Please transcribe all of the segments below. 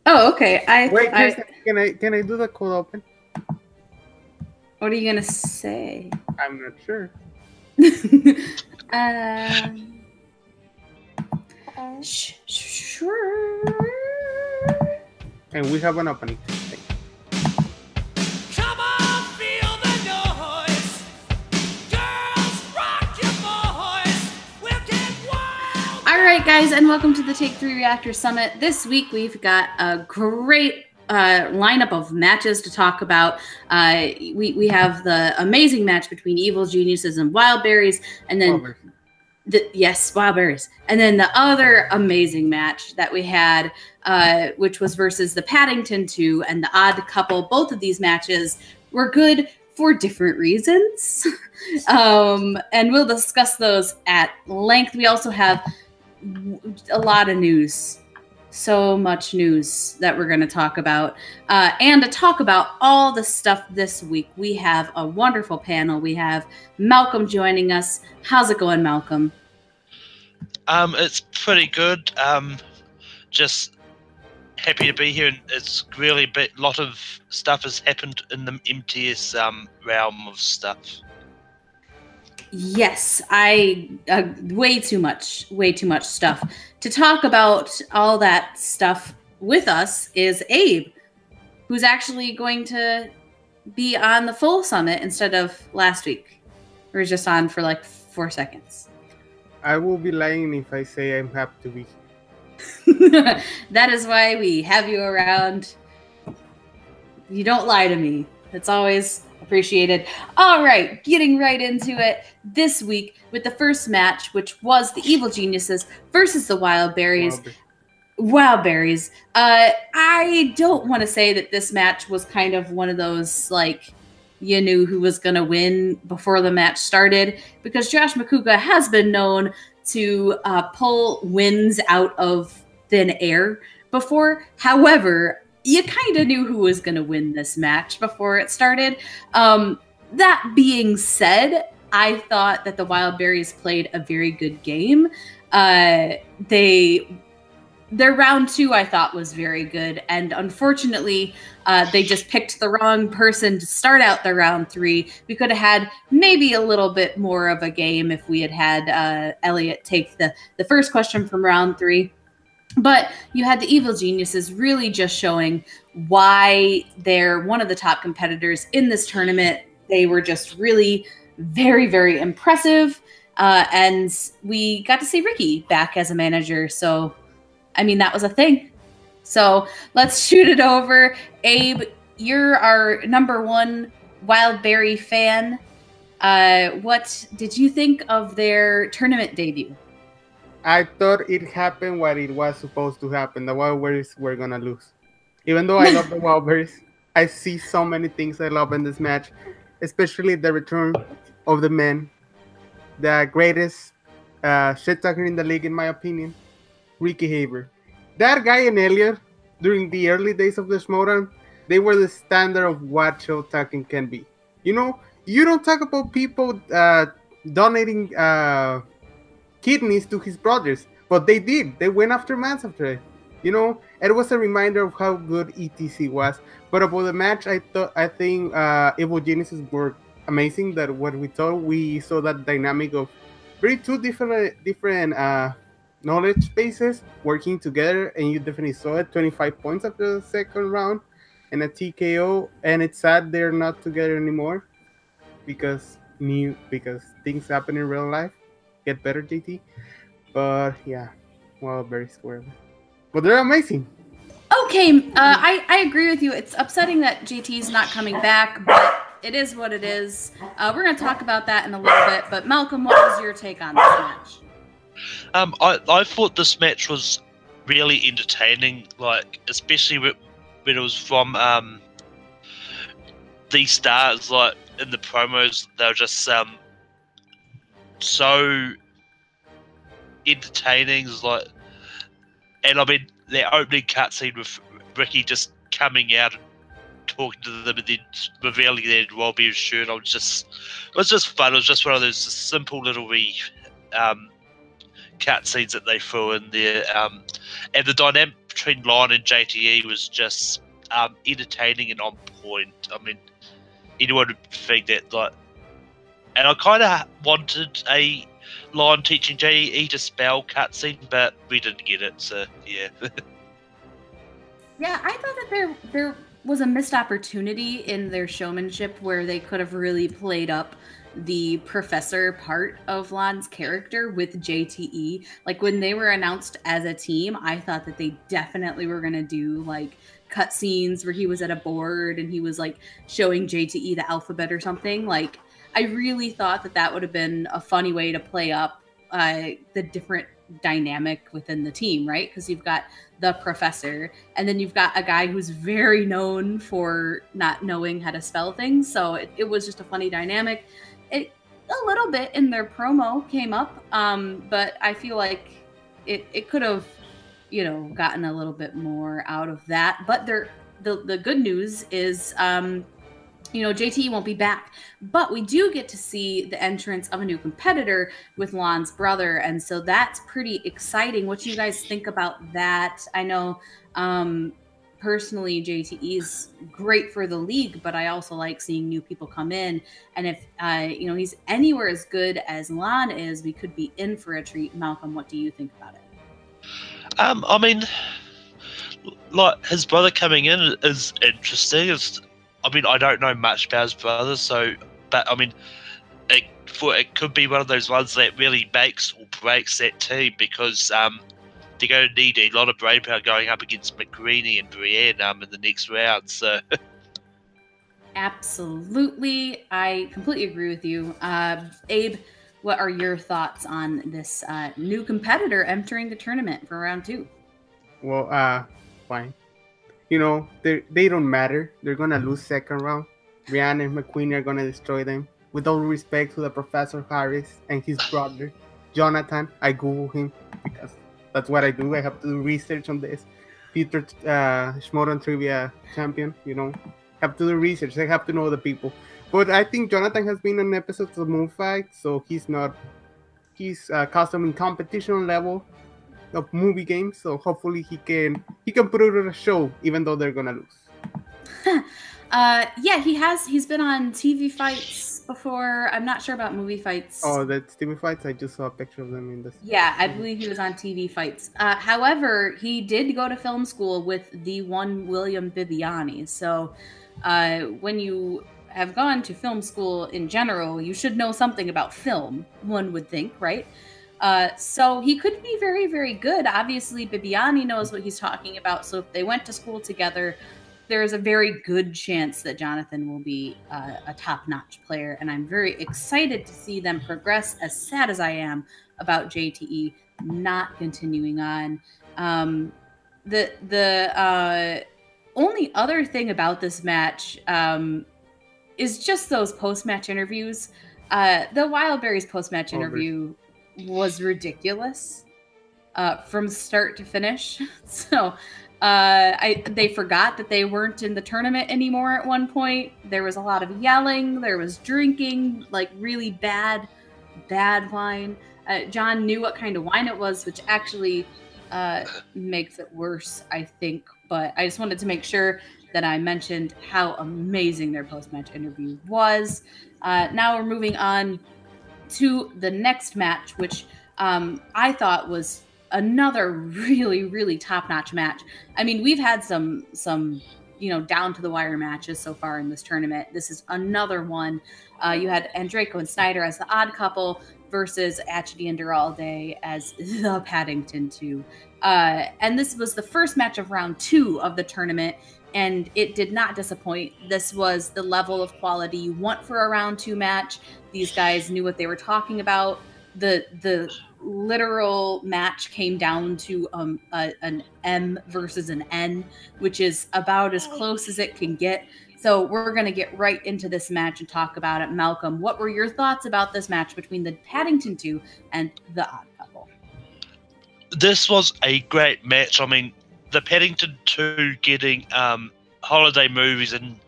Oh, okay. Wait, Kristen, can I do the cold open? What are you gonna say? I'm not sure. Sure. And we have an opening. Come on, feel the noise. Girls, rock your boys. We'll get wild. All right, guys, and welcome to the Take 3 Reactors Summit. This week we've got a great lineup of matches to talk about. We have the amazing match between Evil Geniuses and Wild Berries, and then Wild Berries, and then the other amazing match that we had, which was versus the Paddington 2 and the Odd Couple. Both of these matches were good for different reasons, and we'll discuss those at length. We also have a lot of news. So much news that we're going to talk about. And to talk about all the stuff this week, we have a wonderful panel. We have Malcolm joining us. How's it going, Malcolm? It's pretty good. Just happy to be here. And it's really a lot of stuff has happened in the MTS realm of stuff. Yes, way too much stuff. To talk about all that stuff with us is Abe, who's actually going to be on the full summit instead of last week. We were just on for like 4 seconds. I will be lying if I say I'm happy to be. That is why we have you around. You don't lie to me. It's always appreciated. All right, getting right into it this week with the first match, which was the Evil Geniuses versus the Wild Berries. Wild Berries. I don't want to say that this match was kind of one of those, like, you knew who was going to win before the match started, because Josh McCouga has been known to pull wins out of thin air before. However, you kind of knew who was going to win this match before it started. That being said, I thought that the Wild Berries played a very good game. Their round 2, I thought, was very good. And unfortunately, they just picked the wrong person to start out the round 3. We could have had maybe a little bit more of a game if we had had Elliot take the first question from round 3. But you had the Evil Geniuses really just showing why they're one of the top competitors in this tournament. They were just really very, very impressive. And we got to see Ricky back as a manager. So, I mean, that was a thing. So let's shoot it over. Abe, you're our #1 Wild Berry fan. What did you think of their tournament debut? I thought it happened what it was supposed to happen. The Wild Berries were going to lose. Even though I love the Wild Berries, I see so many things I love in this match, especially the return of the men. The greatest shit talker in the league, in my opinion, Ricky Haber. That guy and Elliot, during the early days of the Schmoedown, they were the standard of what shit talking can be. You know, you don't talk about people donating kidneys to his brothers, but they did. They went after Mans after it. You know, it was a reminder of how good ETC was. But about the match, I think Evil Geniuses were amazing. That what we thought, we saw that dynamic of two different knowledge bases working together, and you definitely saw it. 25 points after the second round and a TKO, and it's sad they're not together anymore because things happen in real life. Get better, JT. But yeah, well, very square. But they're amazing. Okay, I agree with you. It's upsetting that JT's not coming back, but it is what it is. We're going to talk about that in a little bit. But Malcolm, what was your take on this match? I thought this match was really entertaining, like especially when it was from these stars. Like in the promos, they were just so entertaining. Like, and I mean, their opening cutscene with Ricky just coming out and talking to them and then revealing their Wild Berries shirt. It was just fun. It was just one of those simple little cutscenes that they threw in there, and the between Lon and JTE was just entertaining and on point. I mean, anyone would think that, like, and I kind of wanted a Lon teaching JTE to spell cutscene, but we didn't get it, so yeah. Yeah, I thought that there was a missed opportunity in their showmanship where they could have really played up the professor part of Lon's character with JTE. Like when they were announced as a team, I thought that they definitely were gonna do like cutscenes where he was at a board and he was like showing JTE the alphabet or something. Like I really thought that that would have been a funny way to play up the different dynamic within the team, right? Because you've got the professor and then you've got a guy who's very known for not knowing how to spell things. So it was just a funny dynamic. It a little bit in their promo came up, but I feel like it could have, you know, gotten a little bit more out of that. But the good news is, you know, JTE won't be back, but we do get to see the entrance of a new competitor with Lon's brother, and so that's pretty exciting. What do you guys think about that? I know personally JTE is great for the league, but I also like seeing new people come in, and if you know, he's anywhere as good as Lon is, we could be in for a treat. Malcolm, what do you think about it? I mean, like, his brother coming in is interesting. I mean, I don't know much about his brother, so, but I mean, it could be one of those ones that really makes or breaks that team, because they're going to need a lot of brain power going up against McGreeny and Brienne in the next round. So, absolutely, I completely agree with you, Abe. What are your thoughts on this new competitor entering the tournament for round 2? Well, fine. You know, they don't matter. They're gonna lose second round. Brianna and McQueen are gonna destroy them. With all respect to the Professor Harris and his brother, Jonathan, I Google him because that's what I do. I have to do research on this. Future Schmoedown trivia champion, you know, have to do research. I have to know the people. But I think Jonathan has been on episodes of Moonfight, so he's custom in competition level of movie games, so hopefully he can put it on a show even though they're gonna lose. Yeah, he's been on TV fights before. I'm not sure about movie fights. Oh, that's TV fights. I just saw a picture of them in this. Yeah, I believe he was on TV fights. However, he did go to film school with the one William Bibiani. So when you have gone to film school in general, you should know something about film, one would think, right? So he could be very, very good. Obviously, Bibiani knows what he's talking about. So if they went to school together, there's a very good chance that Jonathan will be a top-notch player. And I'm very excited to see them progress, as sad as I am about JTE not continuing on. The only other thing about this match is just those post-match interviews. The Wildberries post-match interview was ridiculous from start to finish. So they forgot that they weren't in the tournament anymore at one point. There was a lot of yelling. There was drinking, like really bad wine. John knew what kind of wine it was, which actually makes it worse, I think. But I just wanted to make sure that I mentioned how amazing their post-match interview was. Now we're moving on to the next match, which I thought was another really, really top-notch match. I mean, we've had some you know, down-to-the-wire matches so far in this tournament. This is another one. You had Andreyko and Snyder as the odd couple versus Atchity and Duralde as the Paddington 2. And this was the first match of round 2 of the tournament, and it did not disappoint. This was the level of quality you want for a round 2 match. These guys knew what they were talking about. The literal match came down to an M versus an N, which is about as close as it can get. So we're going to get right into this match and talk about it. Malcolm, what were your thoughts about this match between the Paddington 2 and the Odd Couple? this was a great match. I mean, the Paddington 2 getting holiday movies and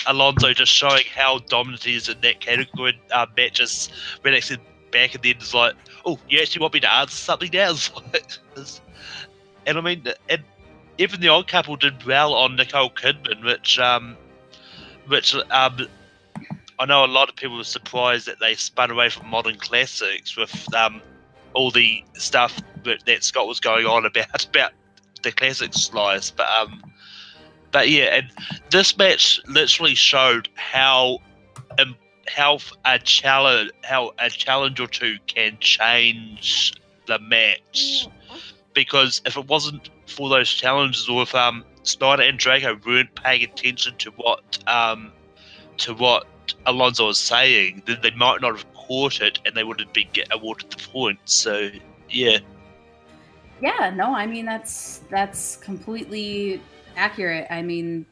Alonso just showing how dominant he is in that category matches when actually back and then it's like, oh, you actually want me to answer something now? and I mean, even the odd couple did well on Nicole Kidman, which I know a lot of people were surprised that they spun away from modern classics with all the stuff that Scott was going on about the classic slice, but yeah, and this match literally showed how a challenge or two can change the match, because if it wasn't for those challenges, or if Snyder and Draco weren't paying attention to what Alonso was saying, then they might not have caught it, and they would have been awarded the points. So yeah. Yeah, no, I mean that's completely accurate. I mean,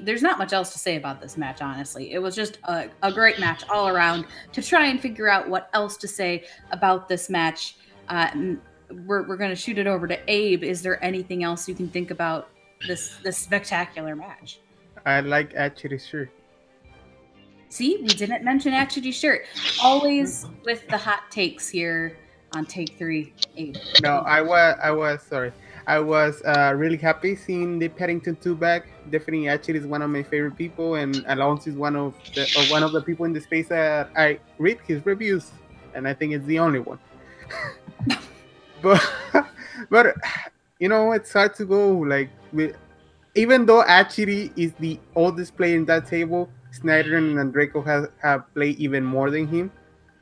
there's not much else to say about this match, honestly. It was just a great match all around. To try and figure out what else to say about this match, we're going to shoot it over to Abe. Is there anything else you can think about this spectacular match? I like Archery's shirt. See, we didn't mention Archery's shirt. Always with the hot takes here on Take 3. Abe. No, I was sorry. I was really happy seeing the Paddington 2 back. Definitely, Archery is one of my favorite people, and Alonso is one of the people in the space that I read his reviews, and I think it's the only one. but you know, it's hard to go like even though Archery is the oldest player in that table, Snyder and Draco have played even more than him.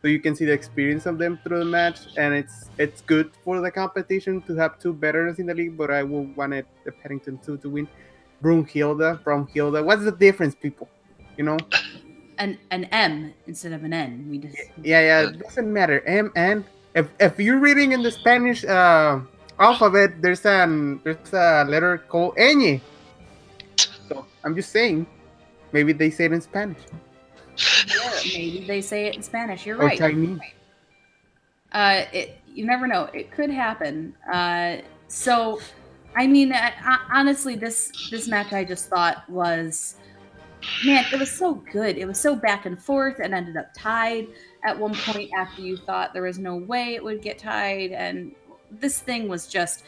So you can see the experience of them through the match, and it's good for the competition to have two veterans in the league, but I would wanted the Paddington 2 to win. Brunhilde. What's the difference, people? You know? An M instead of an N. We just Yeah, it doesn't matter. M-N. If you're reading in the Spanish alphabet, there's a letter called ñ. So I'm just saying, maybe they say it in Spanish. Yeah, maybe they say it in Spanish. You're Or right. Chinese. You never know. It could happen. So, I mean, honestly, this match I just thought was, man, it was so good. It was so back and forth and ended up tied at one point after you thought there was no way it would get tied. And this thing was just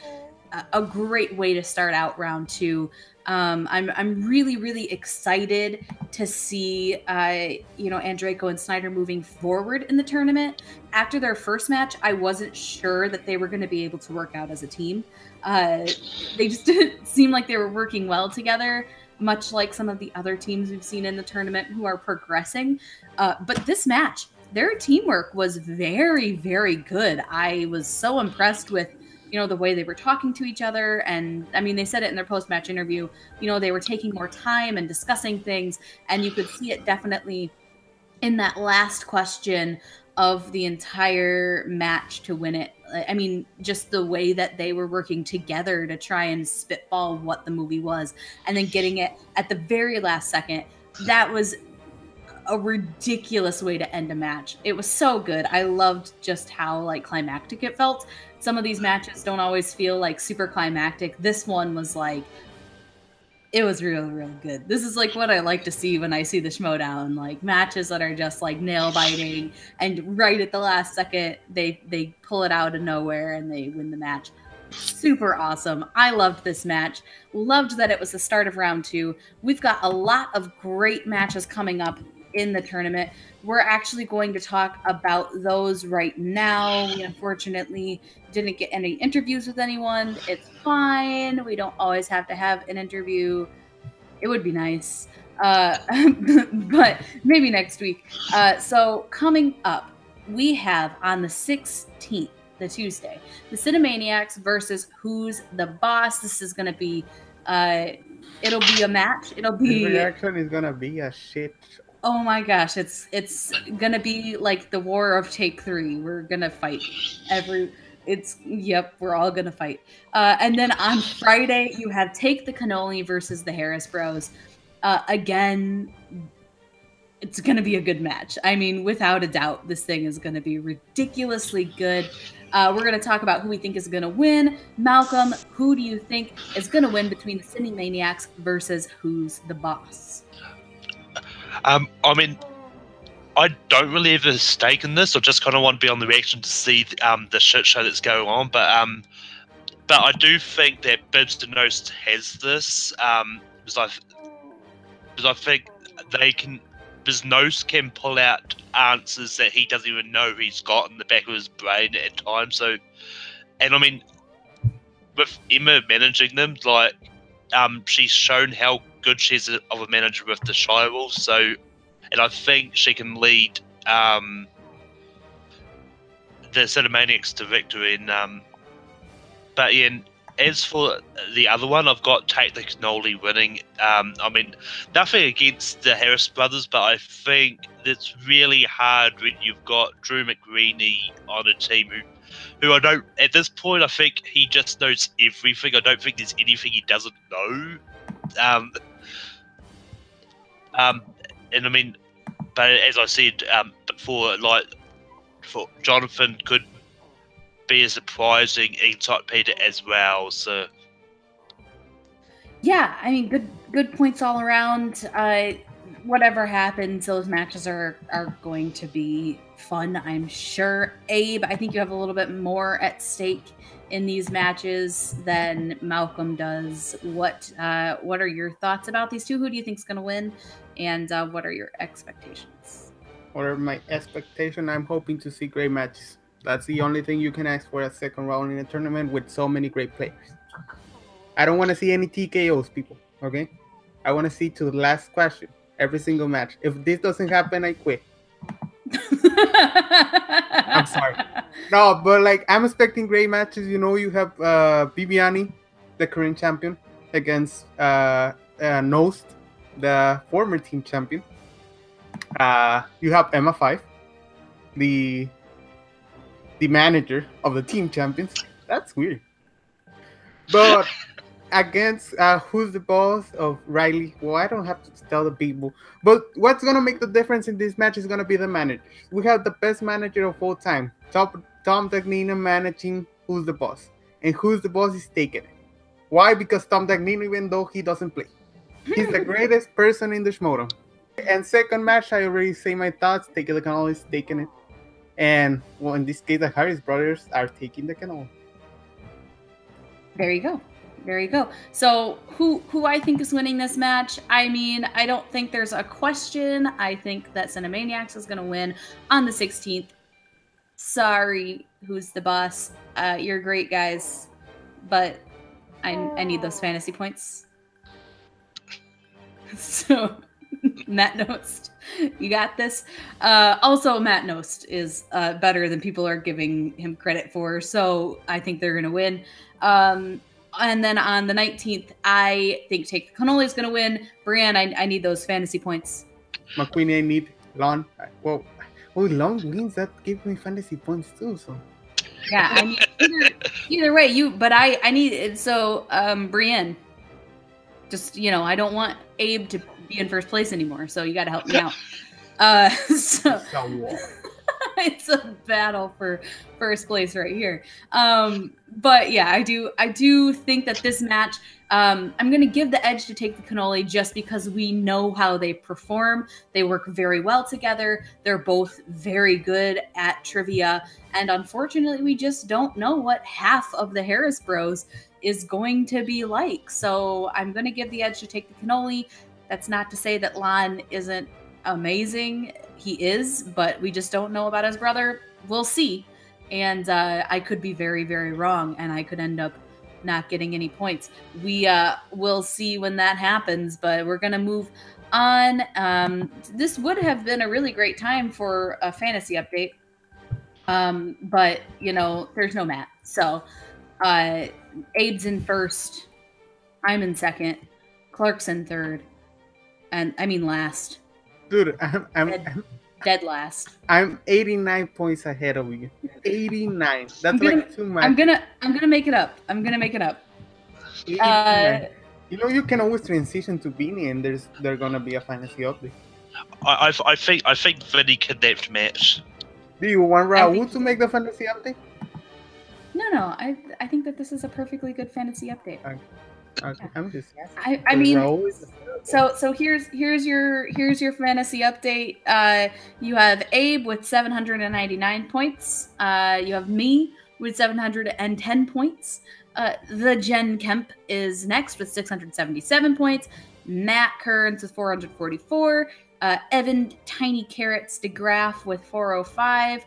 a great way to start out round two. I'm really, really excited to see, Andreyko and Snyder moving forward in the tournament. After their first match, I wasn't sure that they were going to be able to work out as a team. They just didn't seem like they were working well together, much like some of the other teams we've seen in the tournament who are progressing. But this match, their teamwork was very, very good. I was so impressed with the way they were talking to each other. And I mean, they said it in their post-match interview, they were taking more time and discussing things. And you could see it definitely in that last question of the entire match to win it. I mean, just the way that they were working together to try and spitball what the movie was and then getting it at the very last second. That was a ridiculous way to end a match. It was so good. I loved just how climactic it felt. Some of these matches don't always feel super climactic. This one was it was real, real good. This is what I like to see when I see the Schmoedown, matches that are just nail biting, and right at the last second they pull it out of nowhere and they win the match. Super awesome. I loved this match. Loved that it was the start of round two. We've got a lot of great matches coming up in the tournament. We're actually going to talk about those right now. We unfortunately didn't get any interviews with anyone. It's fine. We don't always have to have an interview. It would be nice. But maybe next week. So coming up, we have on the 16th, the Tuesday, the Cinemaniacs versus Who's the Boss. This is going to be, it'll be a match. It'll be... The reaction is going to be a shit. Oh my gosh, it's gonna be like the war of Take 3. We're gonna fight we're all gonna fight. And then on Friday, you have Take the Cannoli versus the Harris Bros. Again, it's gonna be a good match. I mean, without a doubt, this thing is gonna be ridiculously good. We're gonna talk about who we think is gonna win. Malcolm, who do you think is gonna win between the Cinemaniacs versus Who's the Boss? I mean, I don't really have a stake in this. I just kind of want to be on the reaction to see the shit show that's going on. But but I do think that Bibs and Nost has this, because I think they can. Because Nost can pull out answers that he doesn't even know he's got in the back of his brain at times. So, and I mean, with Emma managing them, like, she's shown how good she is of a manager with the Shire Wolves. So, and I think she can lead the Cinemaniacs to victory. And but yeah, as for the other one, I've got Take the Cannoli winning. I mean, nothing against the Harris brothers, but I think it's really hard when you've got Drew McGreeny on a team who I don't, at this point, I think he just knows everything. I don't think there's anything he doesn't know. And I mean, but as I said before, like, for Jonathan could be a surprising insight Peter as well. So yeah, I mean, good points all around. Whatever happens, those matches are going to be fun, I'm sure. Abe, I think you have a little bit more at stake in these matches than Malcolm does. What are your thoughts about these two? Who do you think is going to win, and what are your expectations? What are my expectations? I'm hoping to see great matches. That's the only thing you can ask for a second round in a tournament with so many great players. I don't want to see any TKOs, people, okay? I want to see to the last question, every single match. If this doesn't happen, I quit. I'm sorry. No, but like, I'm expecting great matches. You know, you have Bibiani, the current champion, against Nost, the former team champion. You have Emma 5, the manager of the team champions. That's weird. But against who's the boss of Riley? Well, I don't have to tell the people. But what's going to make the difference in this match is going to be the managers. We have the best manager of all time, Tom Dagnino, managing Who's the Boss. And Who's the Boss is taking it. Why? Because Tom Dagnino, even though he doesn't play, he's the greatest person in the Schmoedown. And second match, I already say my thoughts. Take the Cannoli is taking it. And, well, in this case, the Harris brothers are taking the Cannoli. There you go. There you go. So who I think is winning this match? I mean, I don't think there's a question. I think that Cinemaniacs is going to win on the 16th. Sorry, Who's the Boss? You're great, guys. But I need those fantasy points. So... Matt Nost, you got this. Also, Matt Nost is better than people are giving him credit for, so I think they're going to win. And then on the 19th, I think Take the Cannoli is going to win. Brienne, I need those fantasy points. McQueen, I need Lon. Well, Lon wins. That gives me fantasy points too. So yeah, I mean, either way, I need it. So Brienne, just, you know, I don't want Abe to be in first place anymore, so you got to help me out. So it's a battle for first place right here. But yeah, I do think that this match, I'm going to give the edge to Take the Cannoli just because we know how they perform. They work very well together. They're both very good at trivia. And unfortunately, we just don't know what half of the Harris Bros is going to be like. So I'm going to give the edge to Take the Cannoli. That's not to say that Lon isn't amazing. He is, but we just don't know about his brother. We'll see. And I could be very, very wrong, and I could end up not getting any points. We will see when that happens, but we're going to move on. This would have been a really great time for a fantasy update. But, you know, there's no Matt. So Abe's in first. I'm in second. Clark's in third. And I mean last. Dude, I'm dead last. I'm 89 points ahead of you. 89. That's like too much. I'm gonna make it up. I'm gonna make it up. You know, you can always transition to Beanie, and there's gonna be a fantasy update. I think Vinny kidnapped Matt. Do you want Raul to make the fantasy update? No. I think that this is a perfectly good fantasy update. Okay, I'm just. I mean, so here's your fantasy update. You have Abe with 799 points. You have me with 710 points. The Jen Kemp is next with 677 points. Matt Kearns with 444. Evan Tiny Carrots DeGraff with 405.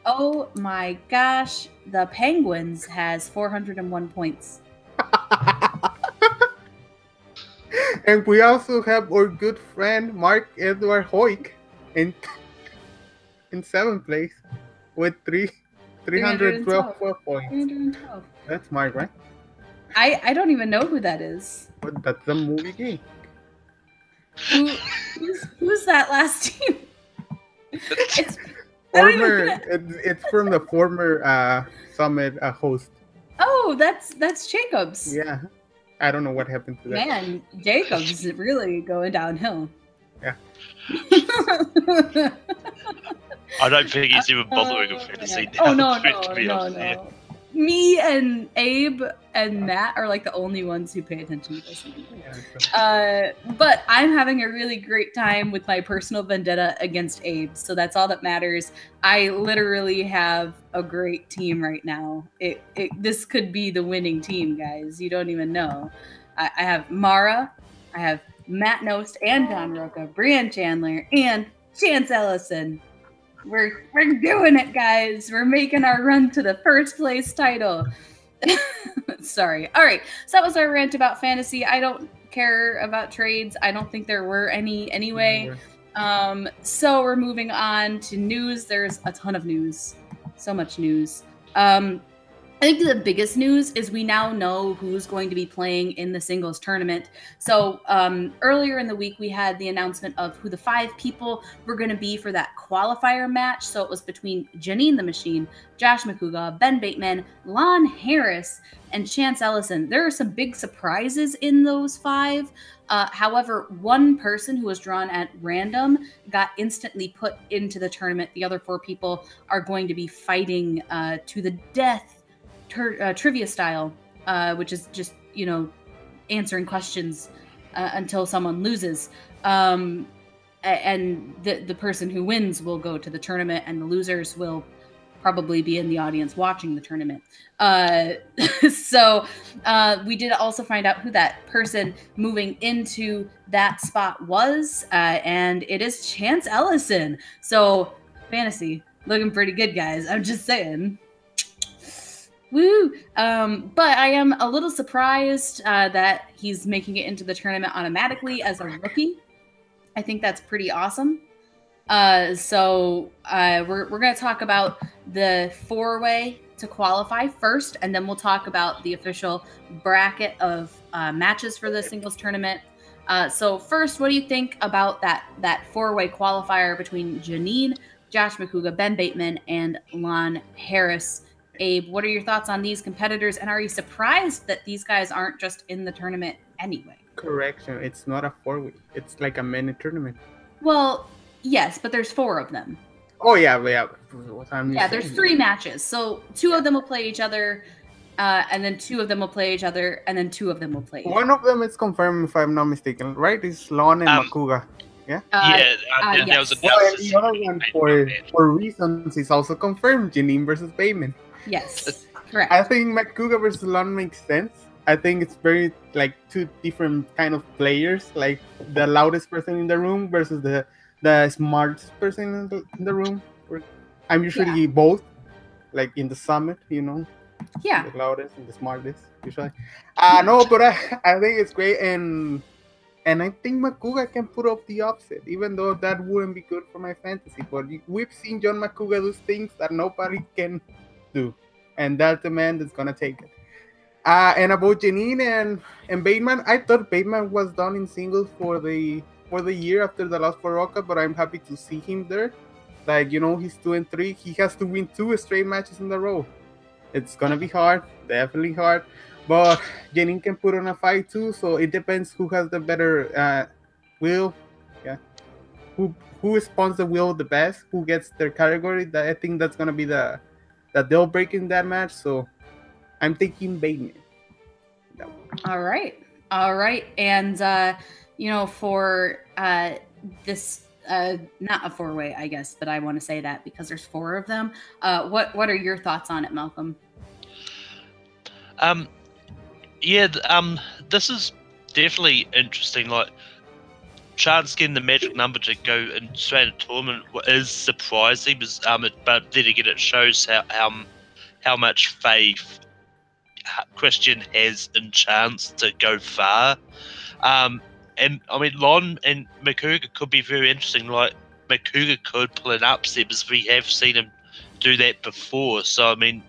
Oh my gosh, the Penguins has 401 points. And we also have our good friend Mark Edward Hoyk in 7th place with 312 points. 312. That's Mark, right? I don't even know who that is. But that's the movie game. Who's that last team? It's from the former Summit host. Oh, that's Jacobs. Yeah. I don't know what happened to that. Man, Jacobs is really going downhill. Yeah. I don't think he's even bothering with fantasy now. Oh no. Me and Abe and Matt are like the only ones who pay attention to this. But I'm having a really great time with my personal vendetta against Abe, so that's all that matters. I literally have a great team right now. This could be the winning team, guys. You don't even know. I have Mara, I have Matt Nost and John Roca, Brian Chandler, and Chance Ellison. We're doing it, guys. We're making our run to the first place title. Sorry. All right. So that was our rant about fantasy. I don't care about trades. I don't think there were any anyway. So we're moving on to news. There's a ton of news. So much news. I think the biggest news is we now know who's going to be playing in the singles tournament. So earlier in the week, we had the announcement of who the 5 people were going to be for that qualifier match. So it was between Janine the Machine, Josh McCouga, Ben Bateman, Lon Harris, and Chance Ellison. There are some big surprises in those 5. However, one person who was drawn at random got instantly put into the tournament. The other 4 people are going to be fighting to the death. Trivia style, which is just, answering questions until someone loses. And the person who wins will go to the tournament, and the losers will probably be in the audience watching the tournament. So we did also find out who that person moving into that spot was, and it is Chance Ellison. So fantasy looking pretty good, guys. I'm just saying. Woo! But I am a little surprised that he's making it into the tournament automatically as a rookie. I think that's pretty awesome. So we're going to talk about the 4-way to qualify first, and then we'll talk about the official bracket of matches for the singles tournament. So first, what do you think about that 4-way qualifier between Janine, Josh McCouga, Ben Bateman, and Lon Harris? Abe, what are your thoughts on these competitors, and are you surprised that these guys aren't just in the tournament anyway? Correction, it's not a 4-way. It's like a mini tournament. Well, yes, but there's 4 of them. Oh, yeah. There's 3 matches. So 2 of them will play each other, and then 2 of them will play each other, and then 2 of them will play each other. One of them is confirmed, if I'm not mistaken, right? It's Lon and McCouga. Yeah? Yes. There was The other one, for reasons, is also confirmed, Janine versus Bateman. Yes, correct. I think McCouga versus Lon makes sense. I think it's very, 2 different kind of players, like the loudest person in the room versus the smartest person in the room. I'm usually both, in the summit, Yeah. the loudest and the smartest, usually. No, but I think it's great, and I think McCouga can put up the upset, even though that wouldn't be good for my fantasy. But we've seen John McCouga do things that nobody can do, and that's the man that's gonna take it. And about Janine and Bateman, I thought Bateman was done in singles for the year after the loss for Roca, but I'm happy to see him there. He's 2-3. He has to win 2 straight matches in a row. It's gonna be hard, definitely hard. But Janine can put on a fight too, so it depends who has the better will. Yeah, who responds the will the best, who gets their category. I think that's gonna be the deal break in that match. So I'm thinking Bateman. All right, and for this. Not a 4-way, I guess, but I want to say that because there's 4 of them. What are your thoughts on it, Malcolm? Yeah. This is definitely interesting. Like, chance getting the magic number to go in straight into tournament is surprising, but then again, it shows how much faith Christian has in chance to go far. And I mean, Lon and Makuga could be very interesting. Like, Makuga could pull an upset because we have seen him do that before. So I mean,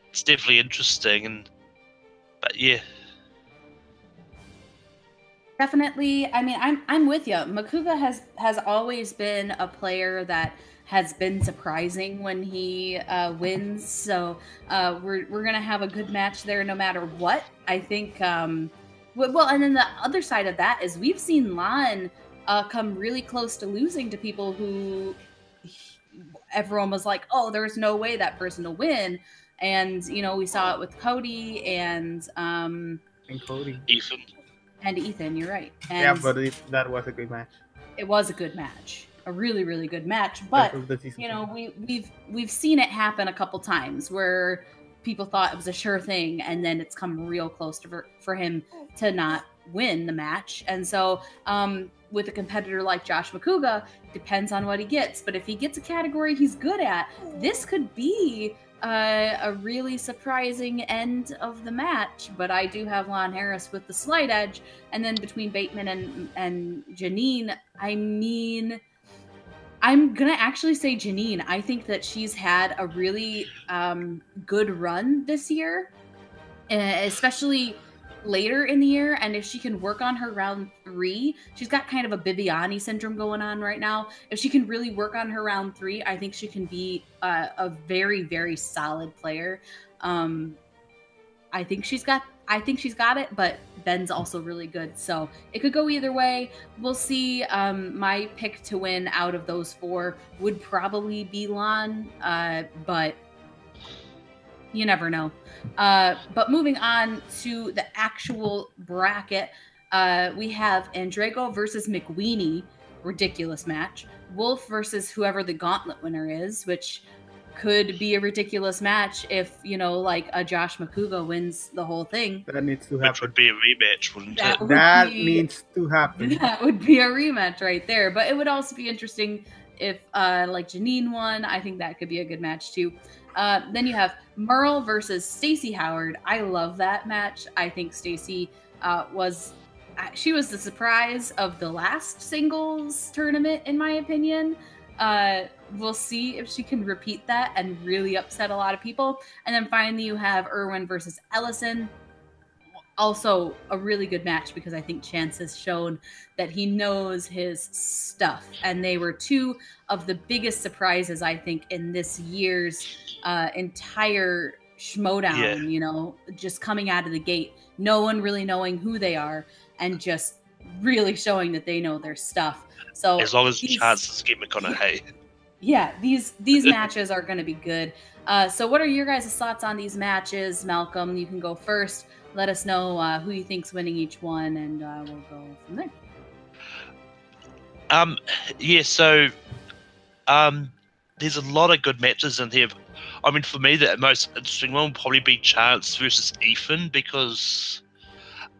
it's definitely interesting. But yeah. Definitely. I mean, I'm with you. Makuga has always been a player that has been surprising when he wins. So we're gonna have a good match there no matter what. I think. Well, and then the other side of that is we've seen Lon come really close to losing to people who everyone was like, oh, there's no way that person will win. And, you know, we saw it with Cody and Cody. Ethan. And Ethan, you're right. And yeah, but that was a good match. It was a good match. A really, really good match. But, you know, we've seen it happen a couple times where people thought it was a sure thing, and then it's come real close for him to not win the match. And so with a competitor like Josh Makuga, depends on what he gets. But if he gets a category he's good at, this could be a really surprising end of the match. But I do have Lon Harris with the slight edge. And then between Bateman and Janine, I mean, I'm going to actually say Janine. I think that she's had a really good run this year, especially later in the year. And if she can work on her round 3, she's got kind of a Bibiani syndrome going on right now. If she can really work on her round 3, I think she can be a very, very solid player. I think she's got it, but Ben's also really good. So it could go either way. We'll see. My pick to win out of those 4 would probably be Lon, but you never know. But moving on to the actual bracket, we have Andrego versus McWeenie, ridiculous match. Wolf versus whoever the gauntlet winner is, which could be a ridiculous match if, you know, like a Josh Makuga wins the whole thing. That needs to happen. Which would be a rematch, wouldn't it? That needs to happen. That would be a rematch right there. But it would also be interesting if like Janine won. I think that could be a good match too. Then you have Merle versus Stacey Howard. I love that match. I think Stacey was the surprise of the last singles tournament, in my opinion. We'll see if she can repeat that and really upset a lot of people. And then finally you have Irwin versus Ellison. Also a really good match because I think Chance has shown that he knows his stuff. And they were 2 of the biggest surprises, I think, in this year's entire Schmoedown, you know, just coming out of the gate. No one really knowing who they are and just really showing that they know their stuff. So as long as Chances get McConaughey. Yeah, these matches are going to be good. So what are your guys' thoughts on these matches? Malcolm, you can go first. Let us know who you think's winning each one, and we'll go from there. Yeah, so there's a lot of good matches in here. I mean, for me, the most interesting one will probably be Chance versus Ethan because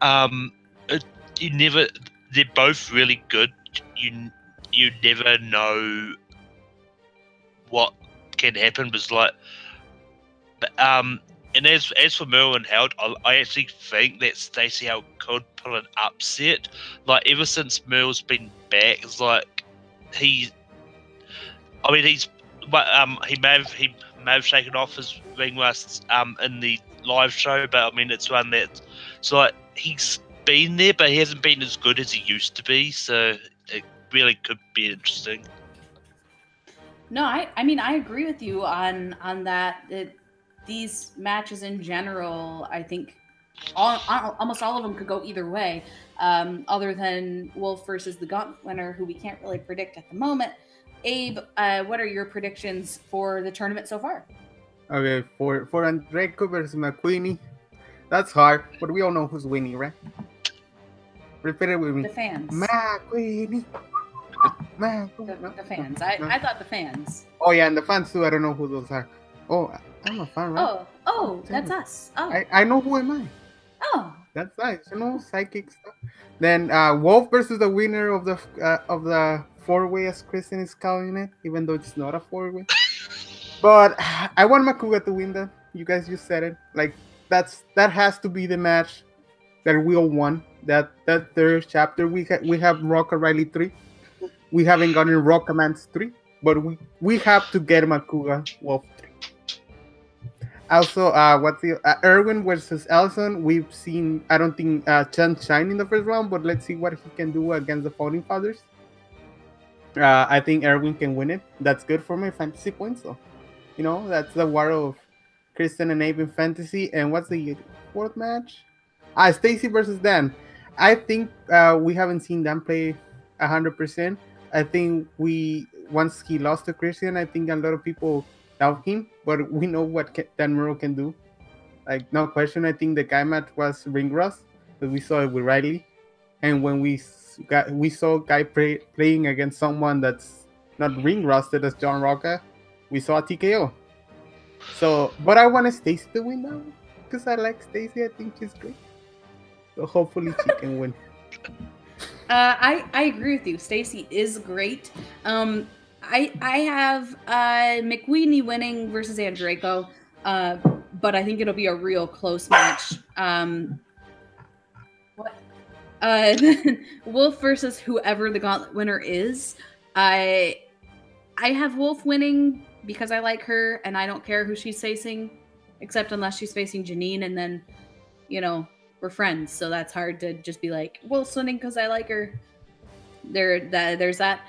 they're both really good. You never know what can happen. Was like, and as for Merle and Howard, I actually think that Stacey Howard could pull an upset. Like ever since Merle's been back, it's like he may have shaken off his ring rust in the live show, but I mean it's one that so like he's been there, but he hasn't been as good as he used to be. So it really could be interesting. No, I mean I agree with you on that. These matches in general, I think almost all of them could go either way, other than Wolf versus the Gauntlet winner, who we can't really predict at the moment. Abe, what are your predictions for the tournament so far? Okay, for Andrego versus McQueenie, that's hard, but we all know who's winning, right? Repeat it with me. The fans. McQueenie. The fans. I thought the fans. Oh yeah, and the fans too. I don't know who those are. Oh, I'm a fan, right? Oh, that's us. Oh, I know who am I. oh. That's nice, psychic stuff. Then Wolf versus the winner of the 4-way, as Kristen is calling it, even though it's not a 4-way. But I want Makuga to win that. You guys just said it. Like that has to be the match that we all won. That third chapter we have Rock O'Reilly 3. We haven't gotten Rock Commands 3, but we have to get Makuga Wolf 3. Also, what's the Erwin versus Elson? We've seen. I don't think Chen shine in the first round, but let's see what he can do against the Founding Fathers. I think Erwin can win it. That's good for my fantasy points. So, that's the war of Kristen and Abe in fantasy. And what's the fourth match? Stacy versus Dan. I think we haven't seen Dan play 100%. I think once he lost to Christian, I think a lot of people doubt him, but we know what Dan Murrow can do. Like, no question. I think the guy match was ring rust, but we saw it with Riley, and when we saw guy playing against someone that's not ring rusted as John Roca, we saw a TKO. So, but I want Stacy to win now because I like Stacy. I think she's great. So hopefully she can win. I agree with you. Stacy is great. I have McWeeny winning versus Andreyko, but I think it'll be a real close match. Wolf versus whoever the gauntlet winner is. I have Wolf winning because I like her and I don't care who she's facing, except unless she's facing Janine, and then, we're friends, so that's hard to just be like, Wolf's winning because I like her. There's that.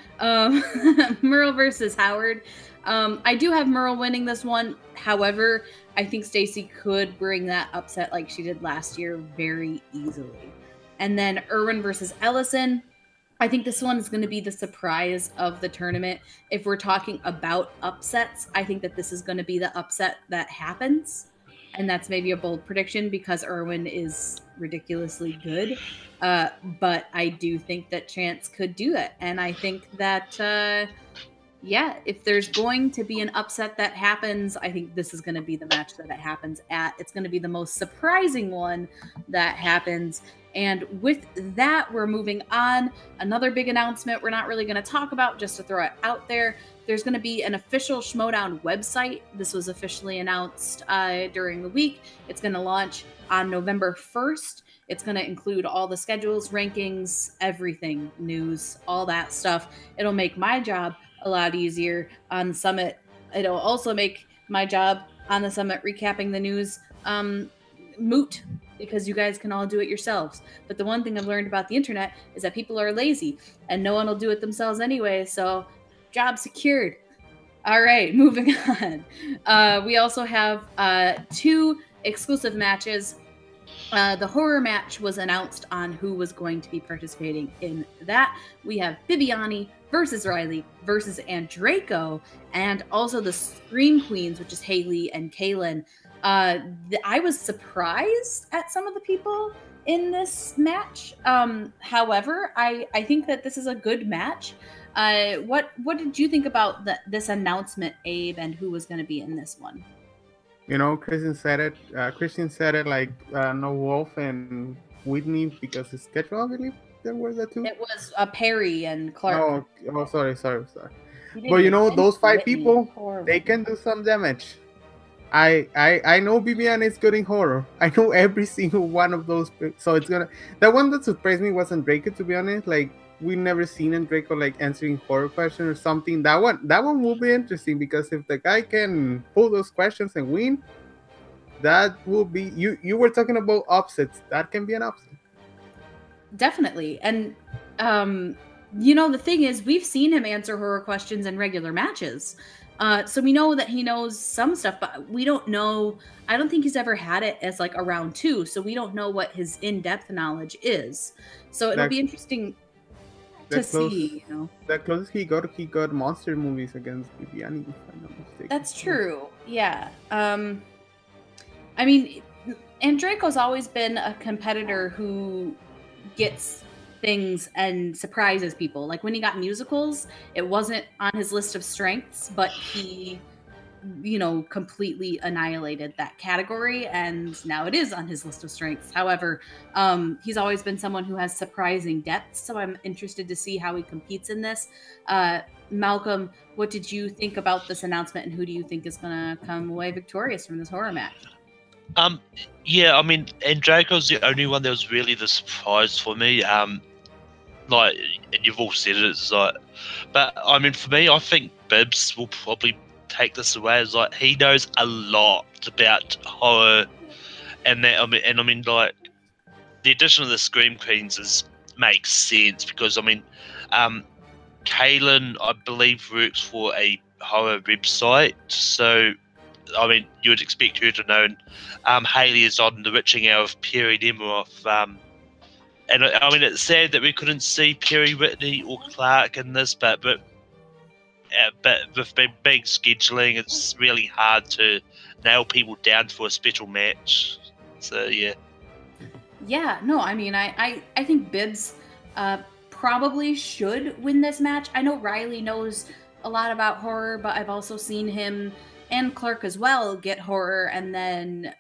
Merle versus Howard. I do have Merle winning this one. However, I think Stacy could bring that upset like she did last year very easily. And then Erwin versus Ellison. I think this one is going to be the surprise of the tournament. If we're talking about upsets, I think that this is going to be the upset that happens. And that's maybe a bold prediction because Erwin is ridiculously good. But I do think that Chance could do it. And I think that, if there's going to be an upset that happens, I think this is going to be the match that it happens at. It's going to be the most surprising one that happens. And with that, we're moving on. Another big announcement we're not really going to talk about, just to throw it out there. There's going to be an official Schmoedown website. This was officially announced during the week. It's going to launch on November 1st. It's going to include all the schedules, rankings, everything, news, all that stuff. It'll make my job a lot easier on the summit. It'll also make my job on the summit recapping the news moot, because you guys can all do it yourselves. But the one thing I've learned about the internet is that people are lazy and no one will do it themselves anyway. So job secured. All right, moving on. We also have 2 exclusive matches. The horror match was announced on who was going to be participating in that. We have Bibiani versus Riley versus Andreyko, and also the Scream Queens, which is Haley and Kaylin. I was surprised at some of the people in this match. However, I think that this is a good match. What did you think about this announcement, Abe, and who was going to be in this one? Christian said it like no Wolf and Whitney because his schedule, I believe there were the 2. It was Perry and Clark. Oh, sorry. But those 5 Whitney. people, they can do some damage. I know Vivian is good in horror. I know every single one of those. So it's gonna. The one that surprised me wasn't Draco, to be honest. Like, we never seen Draco like answering horror questions or something. That one will be interesting because if the guy can pull those questions and win, that will be. You were talking about upsets. That can be an upset. Definitely, and the thing is, we've seen him answer horror questions in regular matches. So we know that he knows some stuff, but we don't know. I don't think he's ever had it as like a round 2, so we don't know what his in-depth knowledge is. So it'll be interesting to see. The closest he got monster movies against Viviani, if I'm not mistaken. That's true. Yeah. I mean, Andreyko's always been a competitor who gets things and surprises people. Like when he got musicals, it wasn't on his list of strengths, but he completely annihilated that category, and now it is on his list of strengths. However, he's always been someone who has surprising depth, so I'm interested to see how he competes in this. Malcolm, what did you think about this announcement, and who do you think is going to come away victorious from this horror match? Yeah, I mean, and Draco's the only one that was really the surprise for me. Like, and you've all said it, it's like, but I mean, for me, I think Bibbs will probably take this away. As like, he knows a lot about horror, and that I mean, like, the addition of the Scream Queens makes sense because I mean, Kaylin, I believe, works for a horror website, so I mean, you would expect her to know. And Haley is on the Witching Hour of Perry Nemiroff. And I mean, it's sad that we couldn't see Perry Whitney or Clark in this, but with big scheduling, it's really hard to nail people down for a special match. So yeah. Yeah, no, I mean, I think Bibbs probably should win this match. I know Riley knows a lot about horror, but I've also seen him and Clark as well get horror and then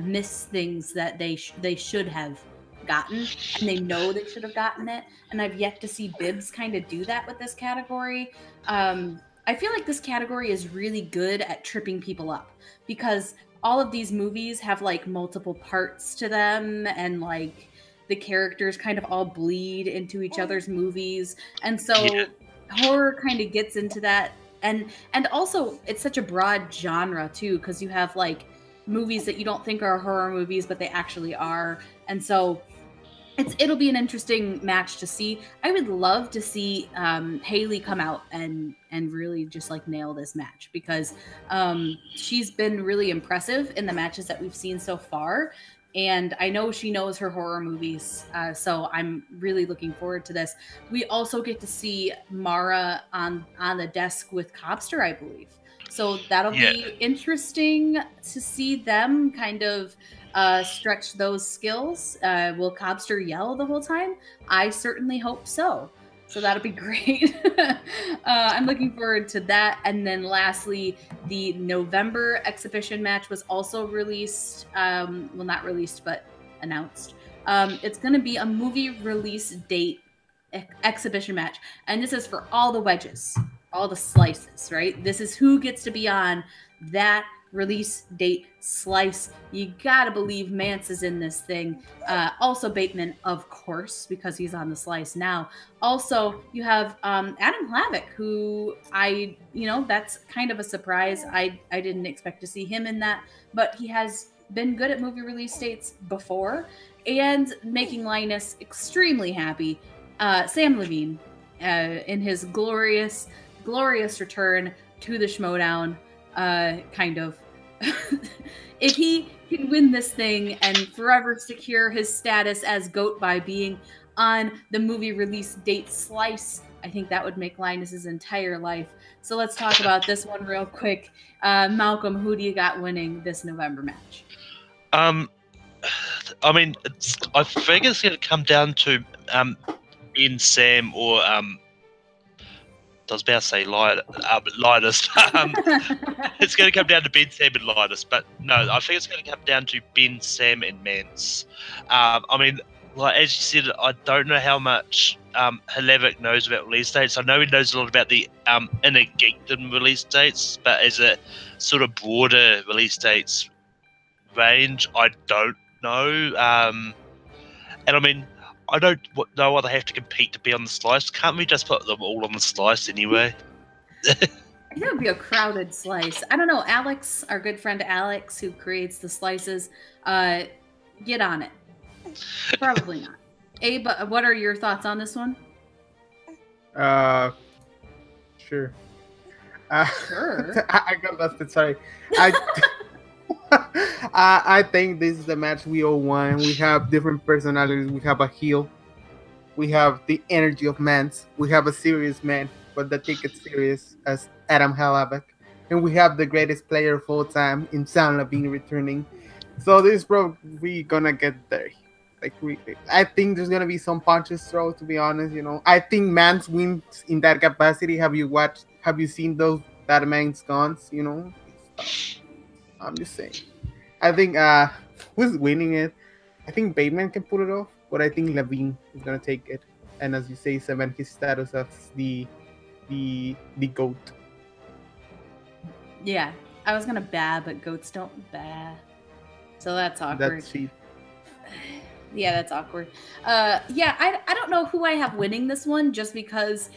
miss things that they should have gotten, and they know they should have gotten it. And I've yet to see Bibbs kind of do that with this category. I feel like this category is really good at tripping people up because all of these movies have like multiple parts to them, and like the characters kind of all bleed into each other's movies, and so horror kind of gets into that. And also it's such a broad genre too, because you have like movies that you don't think are horror movies, but they actually are. And so it'll be an interesting match to see. I would love to see Haley come out and really just like nail this match, because she's been really impressive in the matches that we've seen so far. And I know she knows her horror movies, so I'm really looking forward to this. We also get to see Mara on the desk with Cobster, I believe. So that'll be interesting to see them kind of stretch those skills. Will Cobster yell the whole time? I certainly hope so. So that'll be great. I'm looking forward to that. And then lastly, the November exhibition match was also released. Well, not released, but announced. It's going to be a movie release date exhibition match. And this is for all the wedges, all the slices, right? This is who gets to be on that release date slice. You gotta believe Mance is in this thing. Also Bateman, of course, because he's on the slice now. Also, you have Adam Hlavik, who that's kind of a surprise. I didn't expect to see him in that, but he has been good at movie release dates before and making Linus extremely happy. Sam Levine in his glorious return to the Schmoedown, kind of. If he can win this thing and forever secure his status as GOAT by being on the movie release date slice, I think that would make Linus's entire life. So let's talk about this one real quick. Malcolm, who do you got winning this November match? I mean, I think it's going to come down to Ben, Sam, or I was about to say Linus. It's going to come down to Ben, Sam, and Linus, but no, I think it's going to come down to Ben, Sam, and Mance. I mean, like as you said, I don't know how much Hlavik knows about release dates. I know he knows a lot about the inner geekdom release dates, but as a sort of broader release dates range, I don't know. And I mean, I don't know why they have to compete to be on the slice. Can't we just put them all on the slice anyway? I think it would be a crowded slice. I don't know. Alex, our good friend Alex, who creates the slices, get on it. Probably not. Abe, what are your thoughts on this one? Sure. Sure. I got lost. Sorry. I think this is the match we all want. We have different personalities. We have a heel. We have the energy of Mance. We have a serious man, but that take it serious as Adam Hlavik. And we have the greatest player of all time in Sam Levine returning. So this is probably gonna get there. I think there's gonna be some punches thrown, to be honest. I think Mance wins in that capacity. Have you seen that man's guns? I'm just saying. I think who's winning it? I think Bateman can pull it off, but I think Levine is gonna take it. And as you say, cement his status as the GOAT. Yeah, I was gonna but goats don't baa. So that's awkward. That's cheap. Yeah, that's awkward. Yeah, I don't know who I have winning this one just because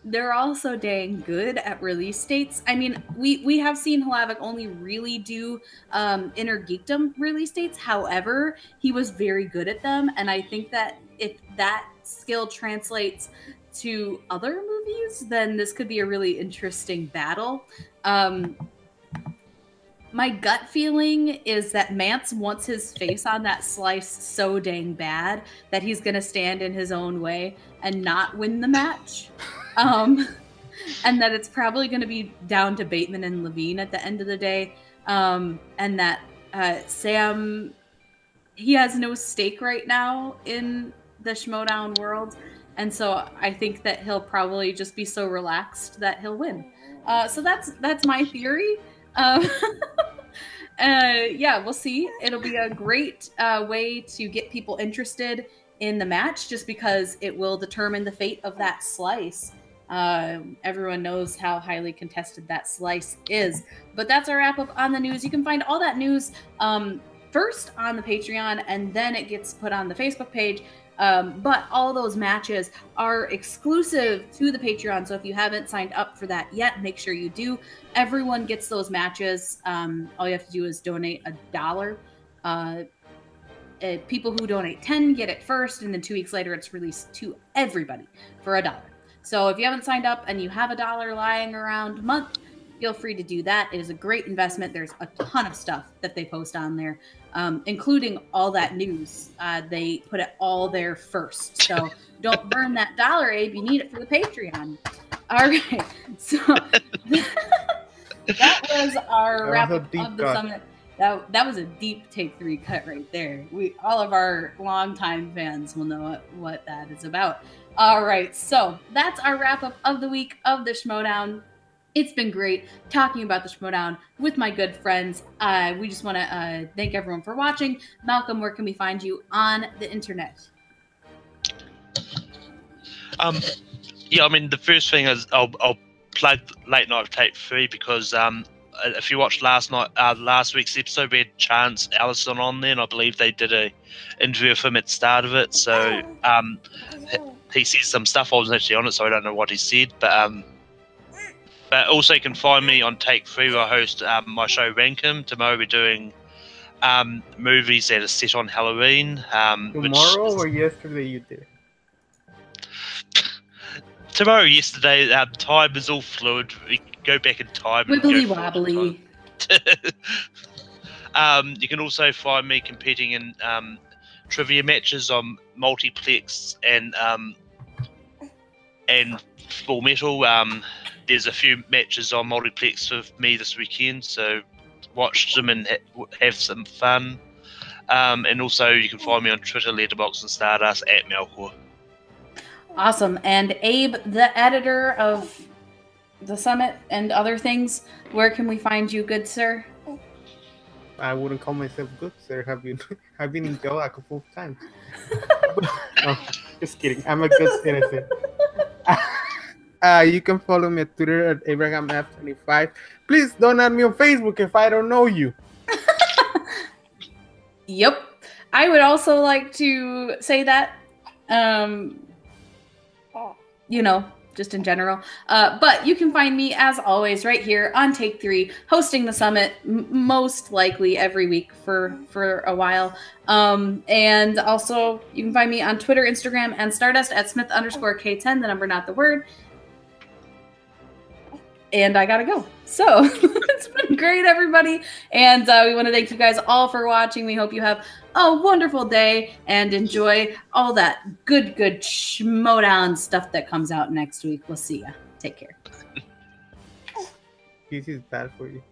they're all so dang good at release dates. I mean, we have seen Hlavik only really do Inner Geekdom release dates. However, he was very good at them, and I think that if that skill translates to other movies, then this could be a really interesting battle. My gut feeling is that Mance wants his face on that slice so dang bad that he's going to stand in his own way and not win the match. And that it's probably going to be down to Bateman and Levine at the end of the day. And that Sam, he has no stake right now in the Schmoedown world. And so I think that he'll probably just be so relaxed that he'll win. So that's my theory. Yeah, we'll see. It'll be a great way to get people interested in the match just because it will determine the fate of that slice. Everyone knows how highly contested that slice is. But that's our wrap up on the news. You can find all that news first on the Patreon, and then it gets put on the Facebook page. But all those matches are exclusive to the Patreon. So if you haven't signed up for that yet, make sure you do. Everyone gets those matches. All you have to do is donate $1. People who donate 10 get it first, and then 2 weeks later, it's released to everybody for $1. So if you haven't signed up and you have $1 lying around a month, feel free to do that. It is a great investment. There's a ton of stuff that they post on there, including all that news. They put it all there first. So don't burn that $1, Abe. You need it for the Patreon. All right. So that was our wrap up of the summit. That was a deep Take 3 cut right there. All of our longtime fans will know what that is about. All right. So that's our wrap up of the week of the Schmoedown. It's been great talking about the Schmoedown with my good friends. We just want to thank everyone for watching. Malcolm, where can we find you on the internet? Yeah, I mean, the first thing is I'll plug Late Night Take 3 because if you watched last week's episode, we had Chance Allison on there, and I believe they did a interview with him at the start of it. So he says some stuff. I wasn't actually on it, so I don't know what he said, But also you can find me on Take 3 where I host my show Rankum. Tomorrow we're doing movies that are set on Halloween. Tomorrow or yesterday you did? Tomorrow, yesterday, time is all fluid. We can go back in time. Wibbly wobbly. You can also find me competing in trivia matches on Multiplex and Full Metal. There's a few matches on Multiplex with me this weekend, so watch them and have some fun. And also, you can find me on Twitter, Letterboxd, and Stardust at Malcor. Awesome. And Abe, the editor of the Summit and other things, where can we find you, good sir? I wouldn't call myself good, sir. I've been in jail a couple of times. No, just kidding. I'm a good citizen. You can follow me at Twitter at AbrahamF25. Please don't add me on Facebook if I don't know you. Yep. I would also like to say that, just in general. But you can find me, as always, right here on Take 3, hosting the Summit, most likely every week for a while. And also, you can find me on Twitter, Instagram, and Stardust at Smith_K10, the number, not the word. And I gotta go. So it's been great, everybody. And we want to thank you guys all for watching. We hope you have a wonderful day and enjoy all that good Schmoedown stuff that comes out next week. We'll see ya. Take care. This is bad for you.